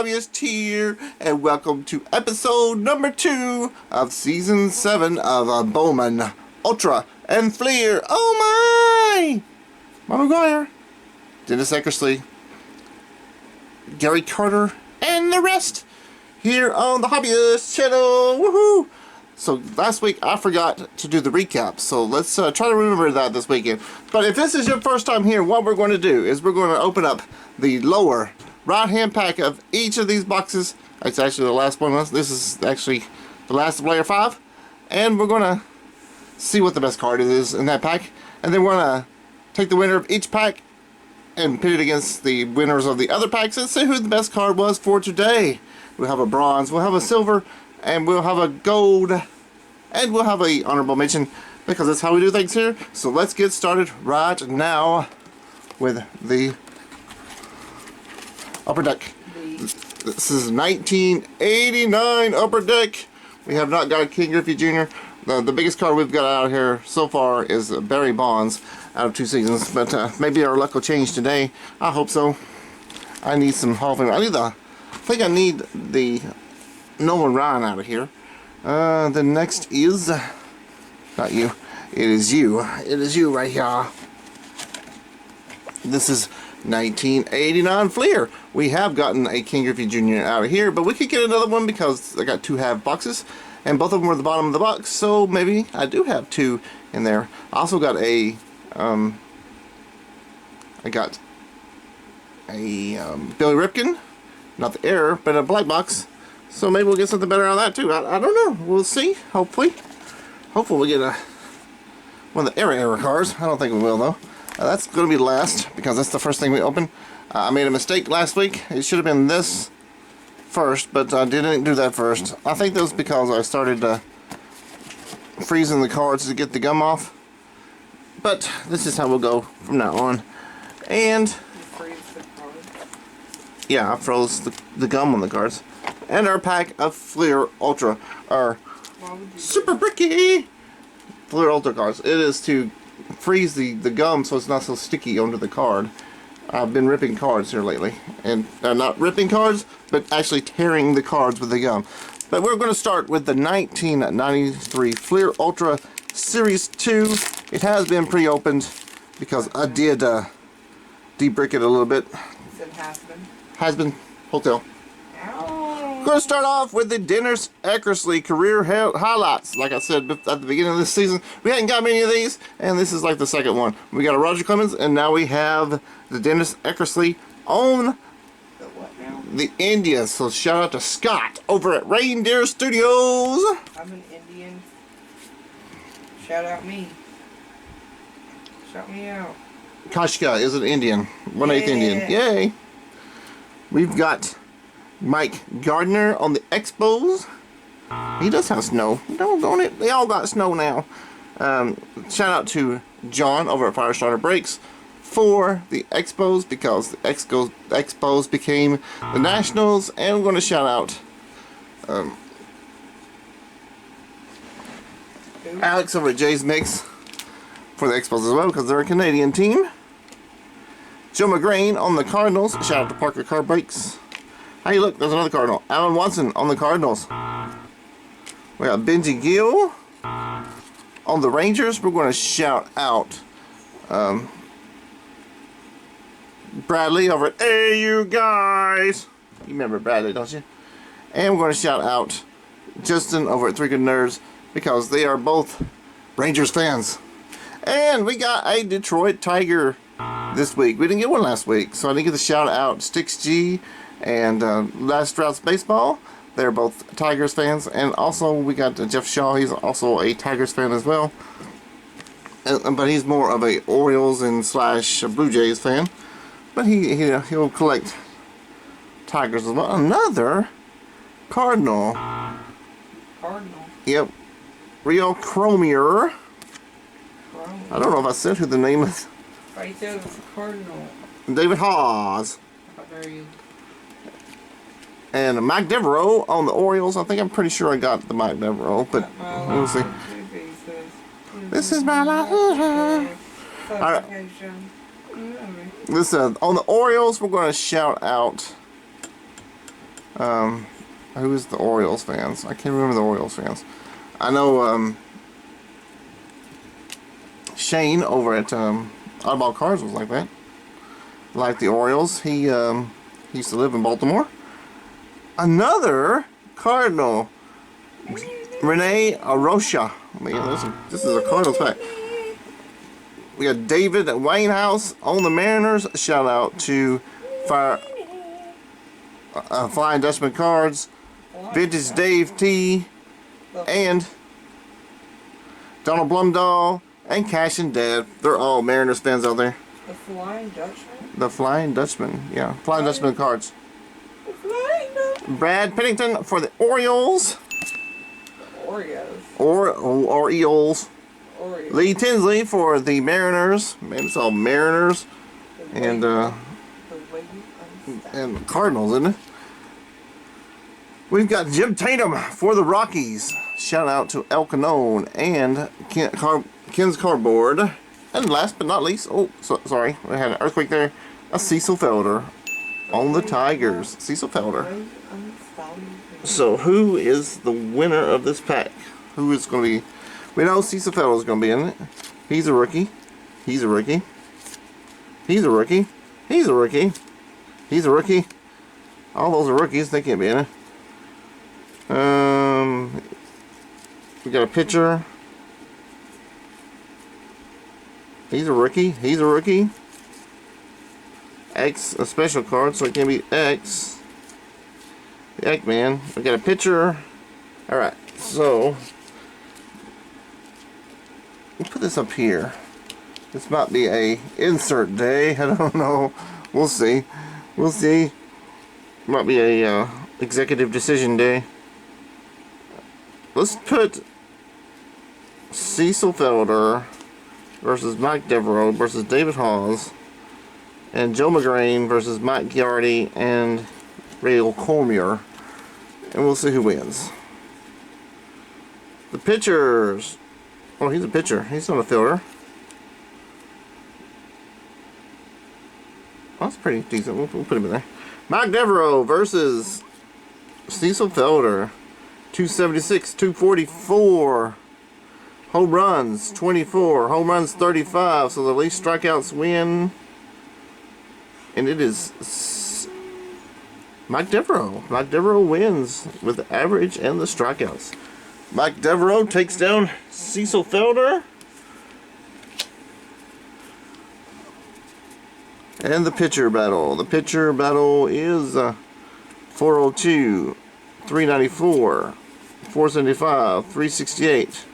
Hobbyist here, and welcome to episode number 2 of season 7 of Bowman Ultra and Fleer. Oh my! Mark McGuire, Dennis Eckersley, Gary Carter, and the rest here on the Hobbyist channel. Woohoo! So last week I forgot to do the recap, so let's try to remember that this weekend. But if this is your first time here, what we're going to do is we're going to open up the lower right hand pack of each of these boxes. It's actually the last one. This is actually the last of layer 5, and we're going to see what the best card is in that pack, and then we're going to take the winner of each pack and pit it against the winners of the other packs and see who the best card was for today. We'll have a bronze, we'll have a silver, and we'll have a gold, and we'll have a honorable mention, because that's how we do things here. So let's get started right now with the Upper Deck. This is 1989 Upper Deck. We have not got King Griffey Jr. The biggest card we've got out here so far is Barry Bonds out of 2 seasons, but maybe our luck will change today. I hope so. I need some Hall of Fame. I think I need the Nolan Ryan out of here. The next is not you. It is you. It is you right here. This is 1989 Fleer. We have gotten a King Griffey Jr. out of here, but we could get another one because I got 2 half boxes, and both of them were at the bottom of the box, so maybe I do have 2 in there. I also got a Billy Ripken, not the error, but a black box. So maybe we'll get something better out of that too. I don't know. We'll see. Hopefully we'll get one of the error cards. I don't think we will though. That's going to be the last because that's the first thing we open. I made a mistake last week. It should have been this first, but I didn't do that first. I think that was because I started freezing the cards to get the gum off. But this is how we'll go from now on. And yeah, I froze the gum on the cards. And our pack of Fleer Ultra, our super bricky Fleer Ultra cards. It is to freeze the gum so it's not so sticky onto the card. I've been ripping cards here lately, and not ripping cards, but actually tearing the cards with the gum. But we're going to start with the 1993 Fleer Ultra Series 2. It has been pre-opened because I did de-brick it a little bit. It has been. Has been. Hotel. We're going to start off with the Dennis Eckersley career highlights. Like I said at the beginning of this season, we hadn't got many of these, and this is like the second one. We got a Roger Clemens, and now we have the Dennis Eckersley on the Indians. So shout out to Scott over at Reindeer Studios. I'm an Indian. Shout out me. Shout me out. Kashka is an Indian. 1/8 Indian. Yay. We've got Mike Gardner on the Expos. He does have snow. Don't it? They all got snow now. Shout out to John over at Firestarter Breaks for the Expos, because the Expos became the Nationals. And we're going to shout out Alex over at Jay's Mix for the Expos as well, because they're a Canadian team. Joe McGrain on the Cardinals. Shout out to Parker Car Breaks. Hey, look, there's another Cardinal. Alan Watson on the Cardinals. We got Benji Gill on the Rangers. We're going to shout out Bradley over at Hey You Guys. You remember Bradley, don't you? And we're going to shout out Justin over at 3 Good Nerds, because they are both Rangers fans. And we got a Detroit Tiger this week. We didn't get one last week, so I didn't get the shout out Sticks G and Last Routes Baseball. They're both Tigers fans. And also we got Jeff Shaw. He's also a Tigers fan as well, but he's more of a Orioles and / Blue Jays fan, but he'll collect Tigers as well. Another Cardinal. Yep. Rio Cromier. I don't know if I said who the name is. Right there, it's Cardinal. David Hawes. How dare you? And Mike Devereaux on the Orioles. I think I'm pretty sure I got the Mike Devereaux, but we'll see. This is my life. Alright. This on the Orioles, we're going to shout out Who is the Orioles fans? I can't remember the Orioles fans. I know Shane over at Oddball Cards was like that. Like the Orioles. He used to live in Baltimore. Another Cardinal. Renee Arocha. Man, this is a Cardinals pack. We got David Wainhouse on the Mariners. Shout out to Flying Dutchman Cards. Vintage Dave T. And Donald Blumdahl. And Cash and Dad. They're all Mariners fans out there. The Flying Dutchman? The Flying Dutchman. Yeah. Flying Dutchman Cards. The Flying Dutchman. Brad Pennington for the Orioles. Oreos. Orioles. Oreos. Lee Tinsley for the Mariners. Maybe it's all Mariners. And the Cardinals, isn't it? We've got Jim Tatum for the Rockies. Shout out to El Canon and Ken's Cardboard. And last but not least, sorry, we had an earthquake there. A Cecil Felder on the Tigers. Cecil Felder. So who is the winner of this pack? Who is going to be? We know Cecil Felder is going to be in it. He's a rookie. He's a rookie. He's a rookie. He's a rookie. He's a rookie. All those are rookies. They can't be in it. We got a pitcher. He's a rookie. He's a rookie. X, a special card, so it can be X. The Eggman. We got a pitcher. Alright, so we'll put this up here. This might be a insert day. I don't know. We'll see. We'll see. Might be a executive decision day. Let's put Cecil Felder versus Mike Devereaux versus David Hawes, and Joe McGrain versus Mike Giardi and Rail Cormier, and we'll see who wins. The pitchers. Oh, he's a pitcher. He's not a fielder. Oh, that's pretty decent. We'll put him in there. Mike Devereaux versus Cecil Felder. 276, 244. Home runs, 24. Home runs, 35. So the least strikeouts win. And it is Mike Devereaux. Mike Devereaux wins with the average and the strikeouts. Mike Devereaux takes down Cecil Felder. And the pitcher battle. The pitcher battle is 402, 394, 475, 368.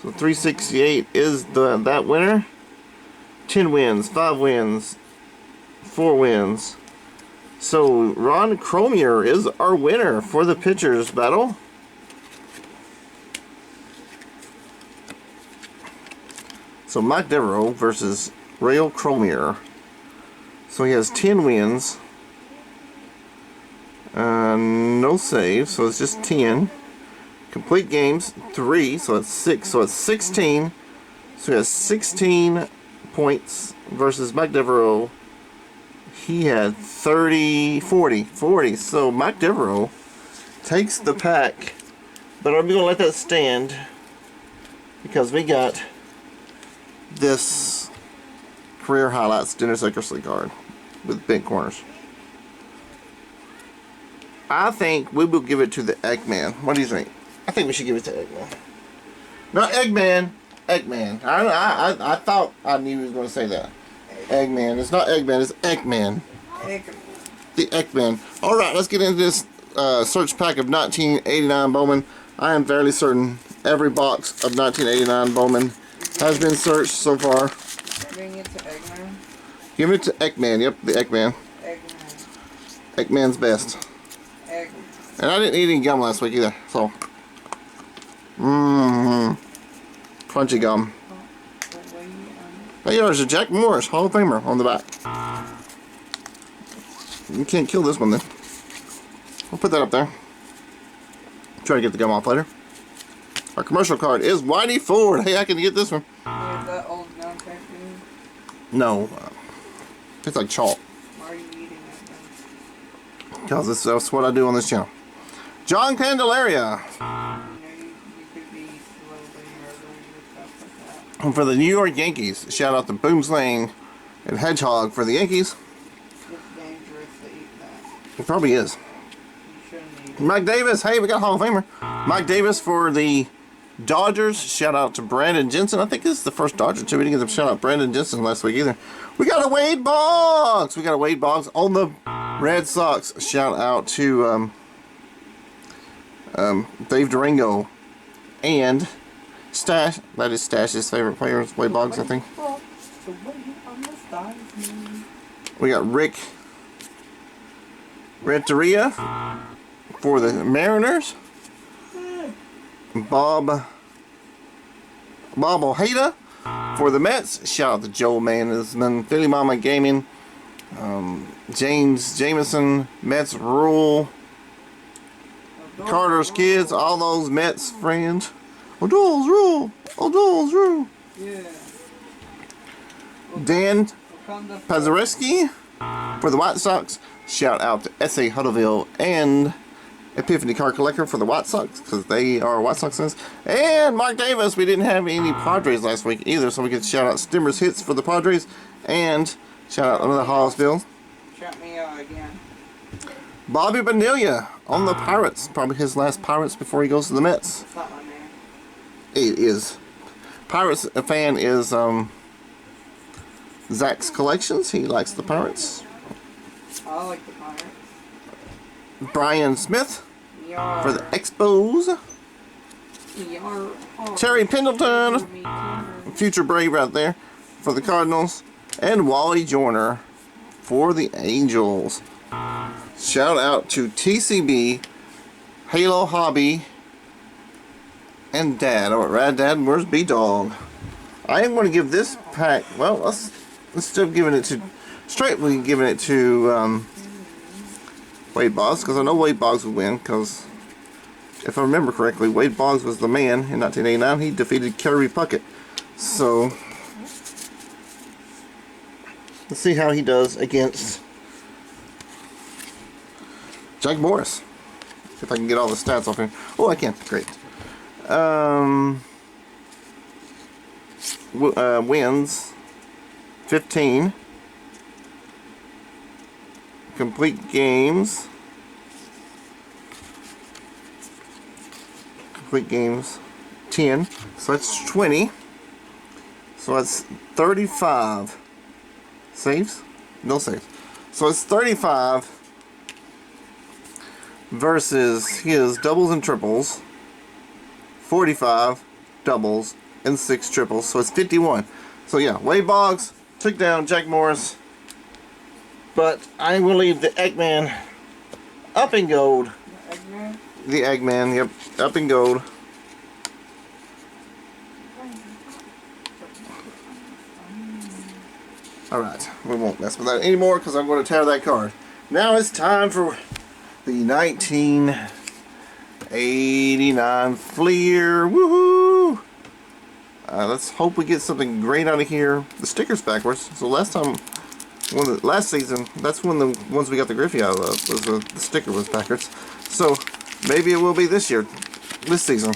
So 368 is that winner. 10 wins, 5 wins, 4 wins. So Ron Cromier is our winner for the pitchers battle. So Mike Devereaux versus Rail Cromier. So he has 10 wins. No saves, so it's just 10. Complete games, 3, so it's 6, so it's 16. So he has 16 points versus Mike Devereaux. He had 40. So Mike Devereaux takes the pack. But I'm going to let that stand because we got this Career Highlights Dennis Eckersley card with bent corners. I think we will give it to the Eggman. What do you think? I think we should give it to Eggman. Not Eggman. Eggman. I thought I knew he was going to say that. Eggman. It's not Eggman. It's Eggman. Eggman. The Eggman. All right, let's get into this search pack of 1989 Bowman. I am fairly certain every box of 1989 Bowman has been searched so far. Giving it to Eggman. Give it to Eggman. Yep, the Eggman. Eggman. Eggman's best. Eggman. And I didn't eat any gum last week either, so. Crunchy gum. Hey, there's a Jack Morris Hall of Famer on the back. You can't kill this one then. We'll put that up there. Try to get the gum off later. Our commercial card is Whitey Ford. Hey, I can get this one. Yeah, that old gun pack dude. No. It's like chalk. Why are you eating that then? Because that's what I do on this channel. John Candelaria. You know, you could be slowly murdering yourself like that. And for the New York Yankees, shout out to Boomslang and Hedgehog for the Yankees. It's dangerous to eat that. It probably is. You shouldn't eat it. Mike Davis, hey, we got Hall of Famer. Mike Davis for the Dodgers. Shout out to Brandon Jensen. I think this is the first Dodger too. We didn't get to shout out Brandon Jensen last week either. We got a Wade Boggs. We got a Wade Boggs on the Red Sox. Shout out to Dave Durango and Stash. That is Stash's favorite player, is Wade Boggs, I think. We got Rick Renteria for the Mariners. Bob Ojeda for the Mets. Shout out to Joe Manisman, Philly Mama Gaming, James Jameson, Mets Rule, Carter's Kids, all those Mets friends. O'Doyle's Rule, O'Doyle's Rule. Yeah. Dan Pazareski for the White Sox. Shout out to S.A. Huddleville and Epiphany Car Collector for the White Sox, because they are White Sox fans. And Mark Davis. We didn't have any Padres last week either, so we could shout out Stimmer's Hits for the Padres and shout out another Hallsville. Shout me out again. Bobby Bonilla on the Pirates. Probably his last Pirates before he goes to the Mets. It's not my name. It is. Pirates fan is Zach's Collections. He likes the Pirates. I like the Pirates. Brian Smith Yar. for the Expos. Yar. Oh. Terry Pendleton, Me too. future Brave right there, for the Cardinals. And Wally Joyner for the Angels. Shout out to TCB, Halo Hobby, and Dad. Oh, Rad Dad, where's B-Dog? I am going to give this pack, well, let's instead of giving it to, straightly giving it to Wade Boggs, because I know Wade Boggs would win, because if I remember correctly, Wade Boggs was the man in 1989. He defeated Kerry Puckett. So, let's see how he does against Jack Morris. If I can get all the stats off here. Oh, I can. Great. Wins 15. Complete games. Complete games 10. So that's 20. So that's 35. Saves? No saves. So it's 35 versus his doubles and triples. 45 doubles and 6 triples. So it's 51. So yeah, Wade Boggs took down Jack Morris. But I will leave the Eggman up in gold. The Eggman? The Eggman, yep, up in gold. Alright, we won't mess with that anymore because I'm going to tear that card. Now it's time for the 1989 Fleer. Woohoo! Let's hope we get something great out of here. The sticker's backwards. So last season, that's when the ones we got the Griffey out of was the sticker was backwards. So maybe it will be this year, this season.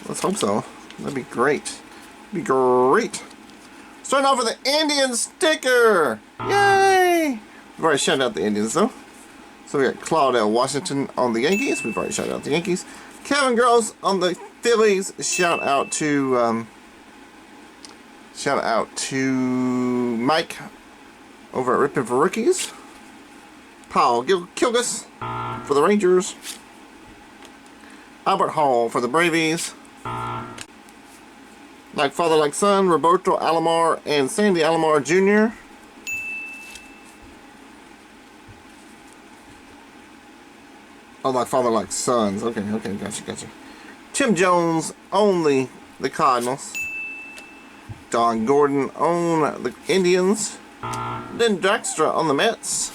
Let's hope so. That'd be great. Be great. Starting off with the Indian sticker. Yay! We've already shouted out the Indians though. So we got Claudel Washington on the Yankees. We've already shouted out the Yankees. Kevin Gross on the Phillies. Shout out to Mike over at Rippin' for Rookies. Paul Kilgus for the Rangers. Albert Hall for the Bravies. Like Father Like Son, Roberto Alomar and Sandy Alomar Jr. Oh, Like Father Like Sons. Okay, gotcha. Tim Jones on the Cardinals. Don Gordon on the Indians. Then Dykstra on the Mets.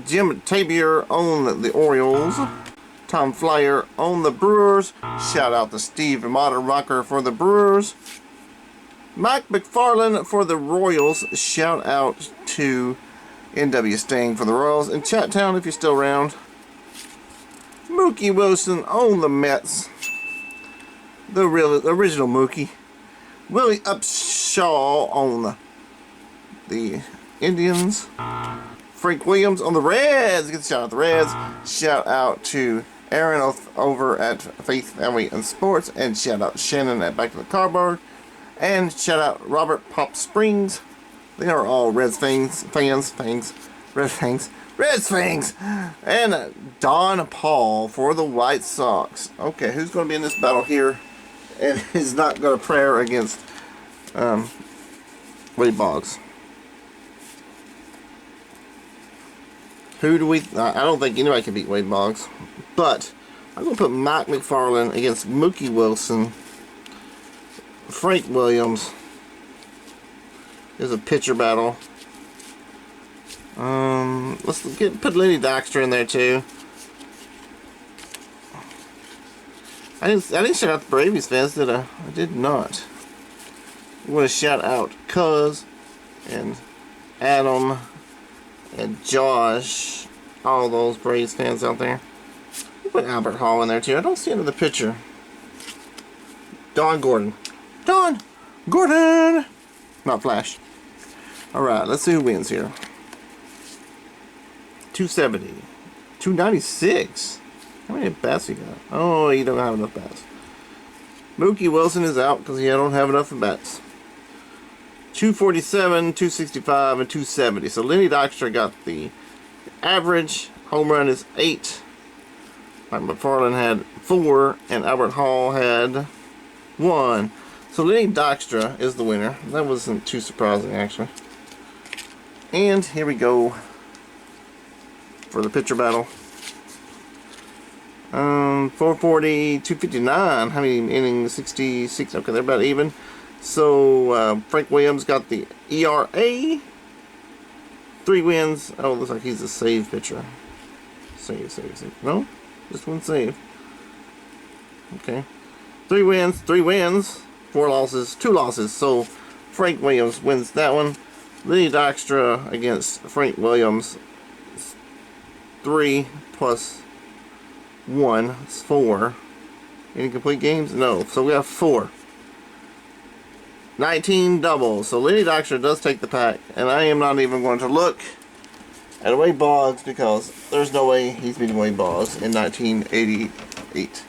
Jim Tabier on the Orioles. Tom Flyer on the Brewers. Shout out to Steve Rocker for the Brewers. Mike McFarland for the Royals. Shout out to NW Sting for the Royals. And Chattown, if you're still around. Mookie Wilson on the Mets. The original Mookie. Willie Upshaw on the Indians. Frank Williams on the Reds. Get a shout out to the Reds. Shout out to Aaron over at Faith, Family, and Sports. And shout out Shannon at Back to the Cardboard. And shout out Robert Pop Springs. They are all Reds fans. And Don Paul for the White Sox. Okay, who's going to be in this battle here? And is not going to prayer against Wade Boggs. Who do we... I don't think anybody can beat Wade Boggs. But I'm going to put Mike McFarland against Mookie Wilson. Frank Williams. There's a pitcher battle. Let's put Lenny Dykstra in there too. I didn't shout out the Braves fans, did I? I did not. I want to shout out Cuz and Adam and Josh, all those Braves fans out there. Put Albert Hall in there too. I don't see another pitcher. Don Gordon. Not Flash. Alright, let's see who wins here. 270. 296. How many bats he got? Oh, he don't have enough bats. Mookie Wilson is out because he don't have enough bats. 247, 265, and 270. So Lenny Dykstra got the average. Home run is 8. Mike McFarland had 4, and Albert Hall had 1. So Lenny Dykstra is the winner. That wasn't too surprising, actually. And here we go for the pitcher battle. 440, 259. How many innings? 66. Okay, they're about even. So Frank Williams got the ERA. 3 wins. Oh, looks like he's a save pitcher. Save. No, just 1 save. Okay. 3 wins. 4 losses. 2 losses. So Frank Williams wins that one. Lenny Dykstra against Frank Williams. 3 plus 1 is 4. Any complete games? No. So we have 4. 19 doubles. So Lenny Dykstra does take the pack. And I am not even going to look at Wade Boggs because there's no way he's beating Wade Boggs in 1988.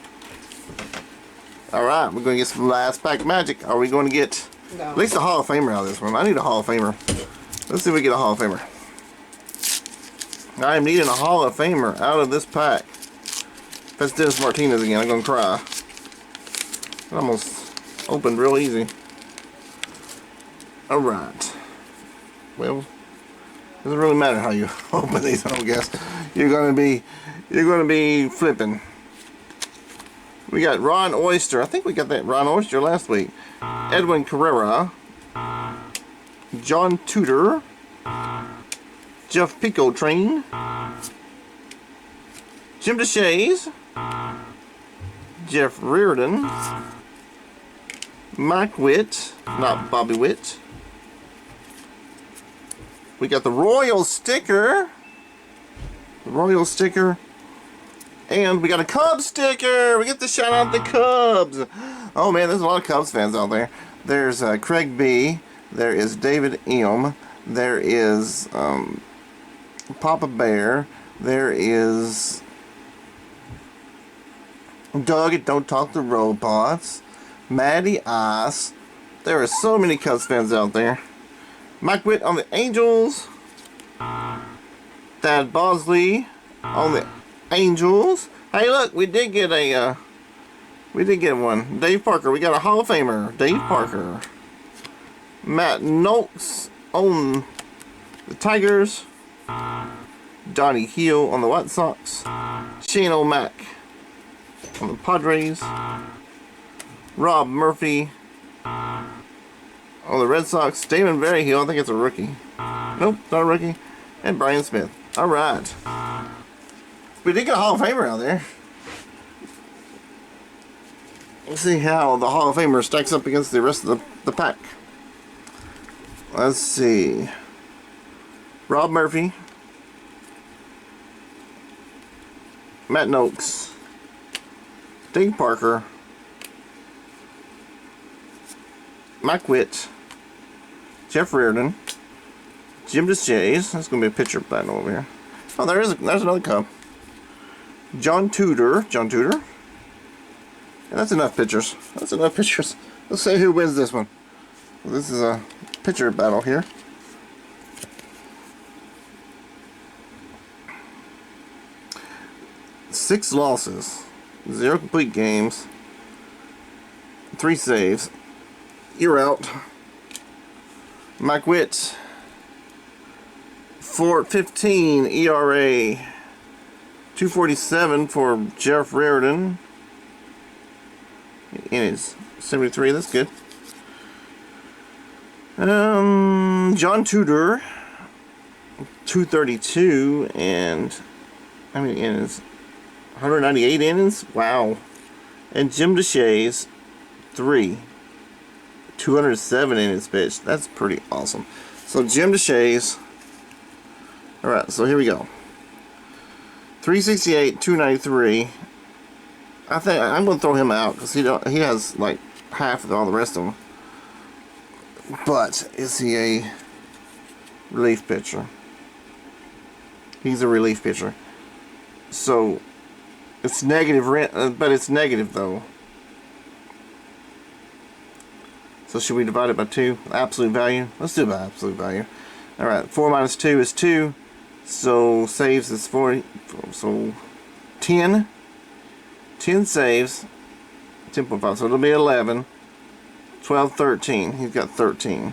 Alright, we're going to get some last pack magic. Are we going to get at least a Hall of Famer out of this one? I need a Hall of Famer. Let's see if we get a Hall of Famer. I am needing a Hall of Famer out of this pack. If that's Dennis Martinez again, I'm going to cry. It almost opened real easy. Alright. Well, it doesn't really matter how you open these, I don't guess. You're gonna be flipping. We got Ron Oyster. I think we got that Ron Oyster last week. Edwin Carrera. John Tudor. Jeff Pico Train. Jim DeShays. Jeff Reardon. Mike Witt. Not Bobby Witt. We got the Royal sticker. And we got a Cubs sticker. We get to shout out the Cubs. Oh man, there's a lot of Cubs fans out there. There's Craig B. There is David M. There is Papa Bear. There is Doug at Don't Talk to Robots. Maddie Ice. There are so many Cubs fans out there. Mike Witt on the Angels. Thad Bosley on the Angels. Hey, look, we did get one. Dave Parker. We got a Hall of Famer. Dave Parker. Matt Noakes on the Tigers. Donnie Hill on the White Sox. Shane O'Mac on the Padres. Rob Murphy on the Red Sox. Damon Berryhill, I think it's a rookie. Nope, not a rookie. And Brian Smith. Alright. We did get a Hall of Famer out there. Let's see how the Hall of Famer stacks up against the rest of the pack. Let's see. Rob Murphy, Matt Noakes, Dave Parker, Mike Witt, Jeff Reardon, Jim DeShays. That's going to be a pitcher battle over here. Oh, there's another Cub. John Tudor. And that's enough pitchers. Let's see who wins this one. Well, this is a pitcher battle here. Six losses, 0 complete games, 3 saves. You're out. Mike Witt, 4.15 ERA, 2.47 for Jeff Reardon. Innings 73. That's good. John Tudor, 232, and how many innings? 198 innings. Wow. And Jim DeShays, 207 innings pitched. That's pretty awesome. So Jim DeShays. All right. So here we go. 368, 293. I think I'm going to throw him out because he has like half of all the rest of them. But is he a relief pitcher? He's a relief pitcher. So it's negative rent, but it's negative though. So should we divide it by 2? Absolute value. Let's do it by absolute value. All right. 4 minus 2 is 2. So saves is 40. So 10. 10 saves. 10.5. So it'll be 11. 12, 13. He's got 13.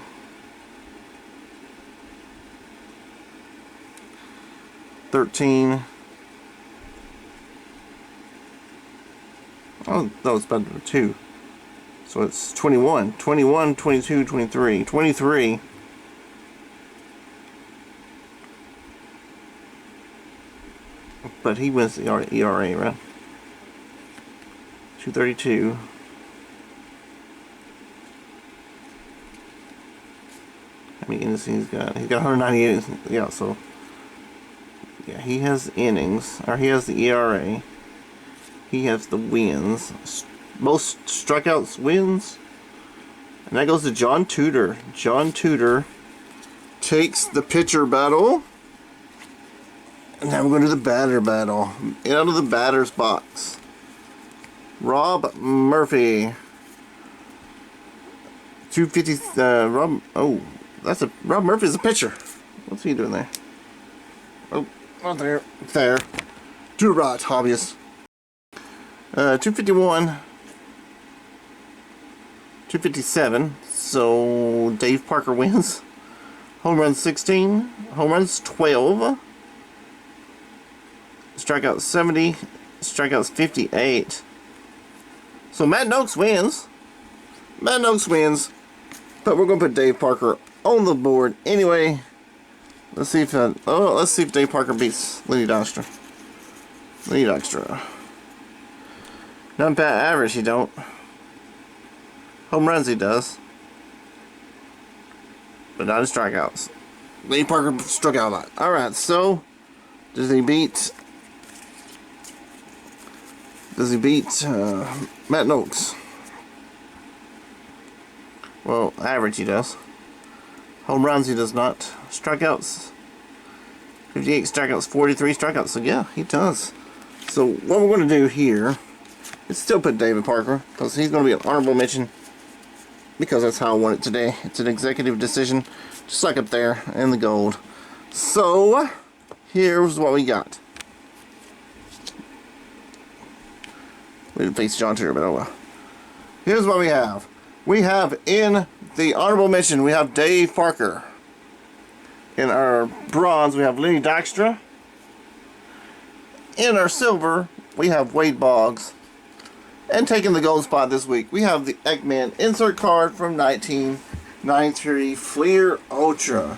Oh, no, it's better than 2. So it's 21. 21, 22, 23. 23. But he wins the ERA, right? 232. How many innings he's got? He's got 198. Yeah, so yeah, he has innings, or he has the ERA. He has the wins. Most strikeouts wins. And that goes to John Tudor. John Tudor takes the pitcher battle. And now we're going to the batter battle. Out of the batter's box. Rob Murphy. 250. Rob Murphy's a pitcher. What's he doing there? Oh, not there. There. To the right, hobbyist. 251. 257. So Dave Parker wins. Home runs 16. Home runs 12. Strikeouts 70. Strikeouts 58. So Matt Noakes wins. But we're going to put Dave Parker on the board anyway. Let's see if Dave Parker beats Lenny Dykstra. Not bad average, he don't. Home runs he does. But not in strikeouts. Lenny Parker struck out a lot. Alright, so does he beat Matt Noakes? Well, average he does. Home runs he does not. Strikeouts 58 strikeouts, 43 strikeouts. So yeah, he does. So what we're going to do here is still put David Parker, because he's going to be an honorable mention, because that's how I want it today. It's an executive decision, just like up there in the gold. So here's what we got. We didn't face John Tudor, but oh well. Here's what we have. We have in the honorable mention, we have Dave Parker. In our bronze, we have Lenny Dykstra. In our silver, we have Wade Boggs. And taking the gold spot this week, we have the Ekman insert card from 1993 Fleer Ultra.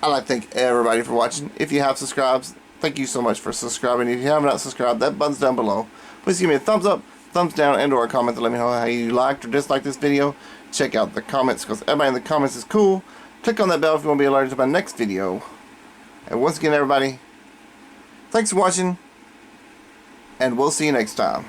I'd like to thank everybody for watching. If you have subscribed, thank you so much for subscribing. If you have not subscribed, that button's down below. Please give me a thumbs up, thumbs down, and or a comment to let me know how you liked or disliked this video. Check out the comments, because everybody in the comments is cool. Click on that bell if you want to be alerted to my next video. And once again, everybody, thanks for watching, and we'll see you next time.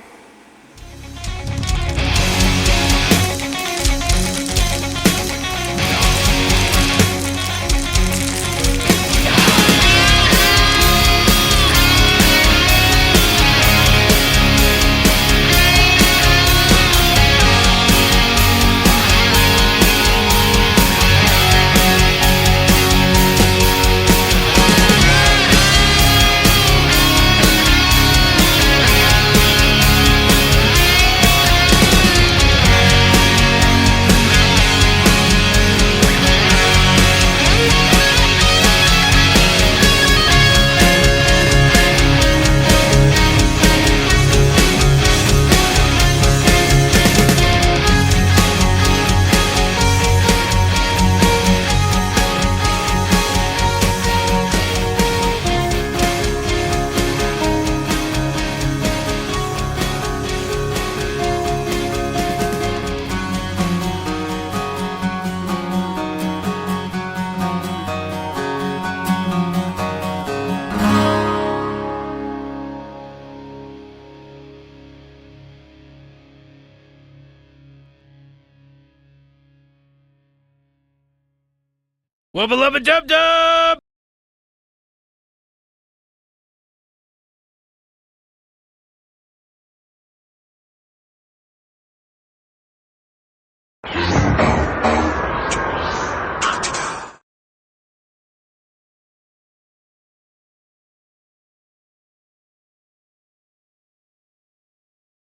Wubba lubba dub dub!